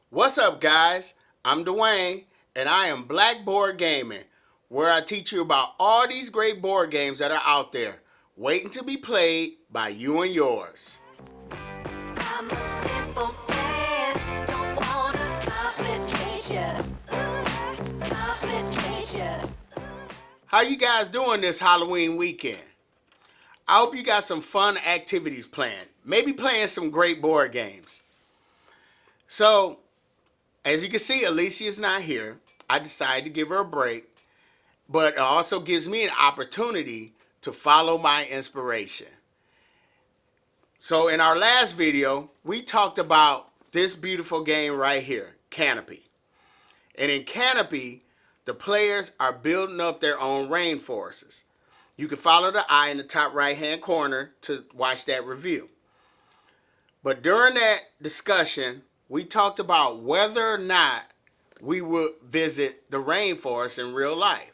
What's up, guys? I'm Dwayne, and I am Blackboard Gaming, where I teach you about all these great board games that are out there, waiting to be played by you and yours. I'm a simple man, don't wanna complicate you. Complicate you. How you guys doing this Halloween weekend? I hope you got some fun activities planned. Maybe playing some great board games. So, as you can see, Alicia's not here. I decided to give her a break, but it also gives me an opportunity to follow my inspiration. So in our last video, we talked about this beautiful game right here, Canopy. And in Canopy, the players are building up their own rainforests. You can follow the eye in the top right-hand corner to watch that review. But during that discussion, we talked about whether or not we would visit the rainforest in real life.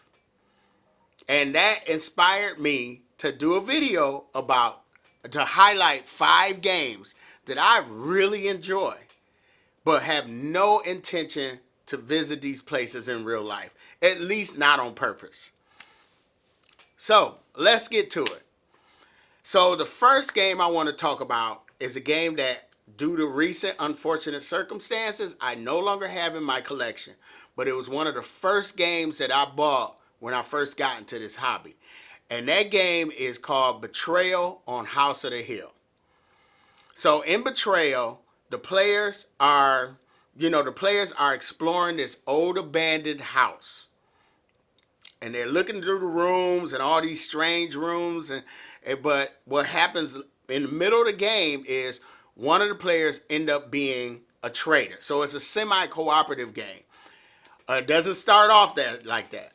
And that inspired me to do a video to highlight 5 games that I really enjoy, but have no intention to visit these places in real life, at least not on purpose. So let's get to it. So the first game I want to talk about is a game that, due to recent unfortunate circumstances, I no longer have in my collection. But it was one of the first games that I bought when I first got into this hobby. And that game is called Betrayal on House of the Hill. So in Betrayal, the players are exploring this old abandoned house. And they're looking through the rooms and all these strange rooms. But what happens in the middle of the game is one of the players end up being a traitor. So it's a semi-cooperative game. It doesn't start off like that.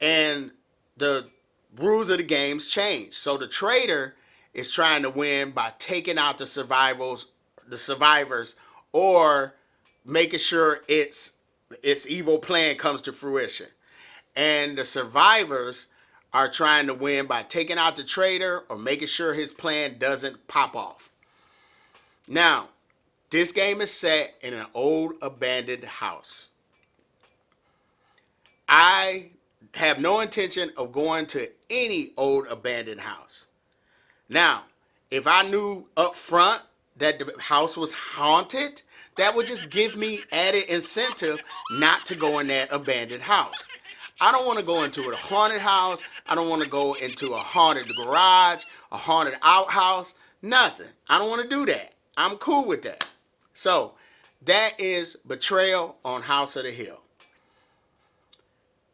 And the rules of the games change. So the traitor is trying to win by taking out the survivors, or making sure its evil plan comes to fruition. And the survivors are trying to win by taking out the traitor or making sure his plan doesn't pop off. Now, this game is set in an old abandoned house. I have no intention of going to any old abandoned house. Now, if I knew up front that the house was haunted, that would just give me added incentive not to go in that abandoned house. I don't want to go into a haunted house. I don't want to go into a haunted garage, a haunted outhouse, nothing. I don't want to do that. I'm cool with that. So that is Betrayal on House of the Hill.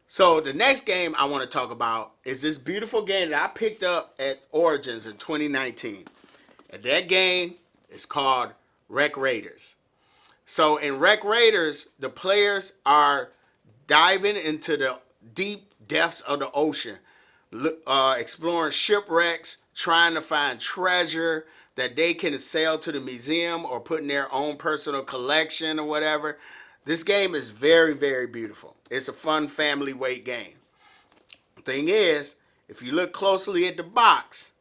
So the next game I want to talk about is this beautiful game that I picked up at Origins in 2019. And that game is called Wreck Raiders. So in Wreck Raiders, the players are diving into the deep depths of the ocean, exploring shipwrecks, trying to find treasure that they can sell to the museum or put in their own personal collection or whatever. This game is very, very beautiful. It's a fun family weight game. Thing is, if you look closely at the box,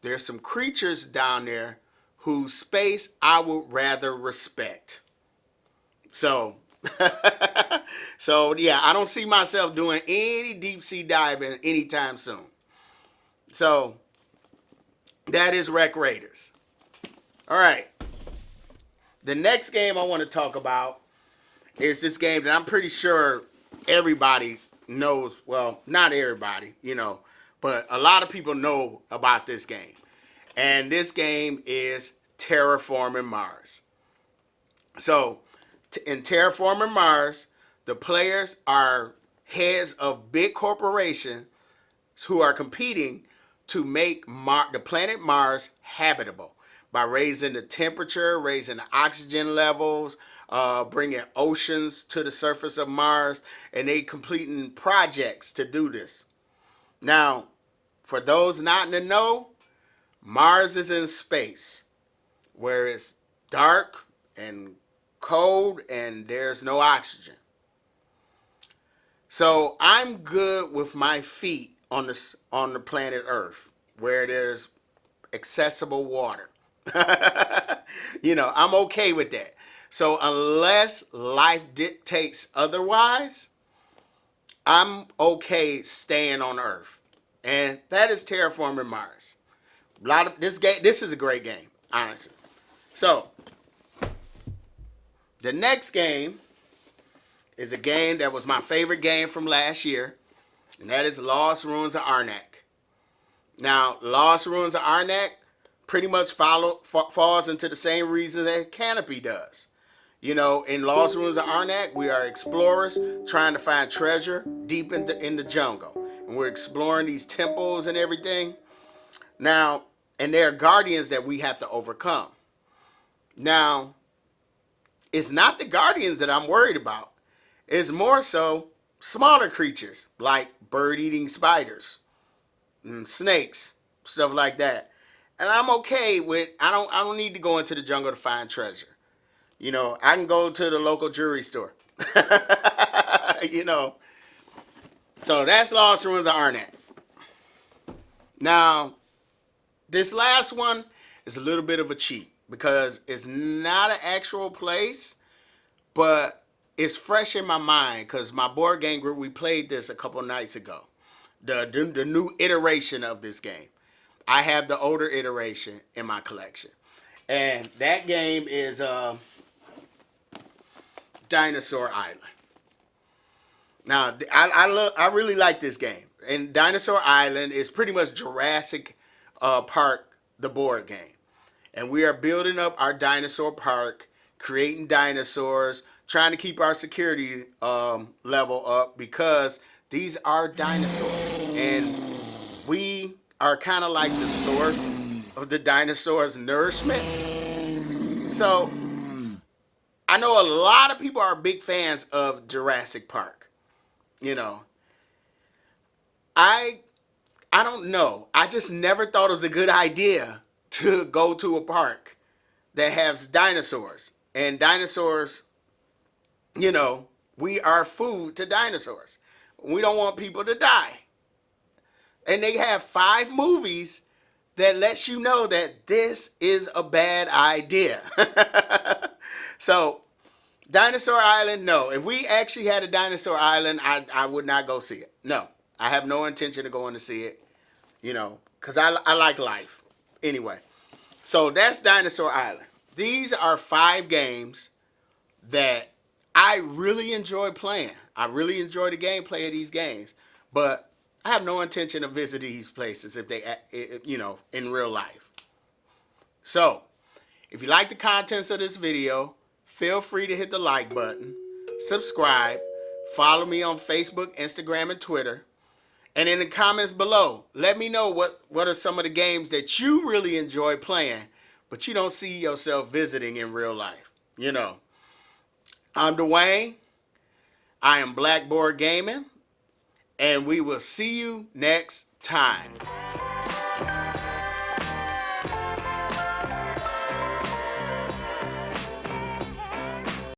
there's some creatures down there whose space I would rather respect. So yeah, I don't see myself doing any deep sea diving anytime soon. So that is Wreck Raiders. All right. The next game I want to talk about is this game that I'm pretty sure everybody knows. Well, not everybody, but a lot of people know about this game. And this game is Terraforming Mars. So in Terraforming Mars, the players are heads of big corporations who are competing to make the planet Mars habitable by raising the temperature, raising the oxygen levels, bringing oceans to the surface of Mars, and they completing projects to do this. Now, for those not in the know, Mars is in space, where it's dark and cold and there's no oxygen. So I'm good with my feet on the planet Earth, where there's accessible water. I'm okay with that. So unless life dictates otherwise, I'm okay staying on Earth. And that is Terraforming Mars. A lot of this game. This is a great game, honestly. So the next game is a game that was my favorite game from last year, and that is Lost Ruins of Arnak. Now, Lost Ruins of Arnak pretty much falls into the same reason that Canopy does. You know, in Lost Ruins of Arnak, we are explorers trying to find treasure deep in the jungle. And we're exploring these temples and everything. Now, and there are guardians that we have to overcome. Now, it's not the guardians that I'm worried about. It's more so smaller creatures like bird-eating spiders, and snakes, stuff like that. And I'm okay with I don't need to go into the jungle to find treasure. You know, I can go to the local jewelry store. You know. So that's Lost Ruins of Arnak. Now, this last one is a little bit of a cheat because it's not an actual place, but it's fresh in my mind because my board game group, we played this a couple nights ago. The new iteration of this game. I have the older iteration in my collection. And that game is Dinosaur Island. Now, I really like this game. And Dinosaur Island is pretty much Jurassic Park, the board game. And we are building up our dinosaur park, creating dinosaurs, trying to keep our security level up because these are dinosaurs. And we are kind of like the source of the dinosaurs' nourishment. So I know a lot of people are big fans of Jurassic Park. You know, I don't know. I just never thought it was a good idea to go to a park that has dinosaurs. And dinosaurs, you know, we are food to dinosaurs. We don't want people to die. And they have 5 movies that lets you know that this is a bad idea. So, Dinosaur Island, no. If we actually had a Dinosaur Island, I would not go see it. No. I have no intention of going to see it, you know, because I like life. Anyway, so that's Dinosaur Island. These are 5 games that I really enjoy playing. I really enjoy the gameplay of these games, but I have no intention of visiting these places if they, you know, in real life. So, if you like the contents of this video, feel free to hit the like button, subscribe, follow me on Facebook, Instagram, and Twitter. And in the comments below, let me know what are some of the games that you really enjoy playing, but you don't see yourself visiting in real life. You know, I'm Dwayne. I am Blackboard Gaming. And we will see you next time.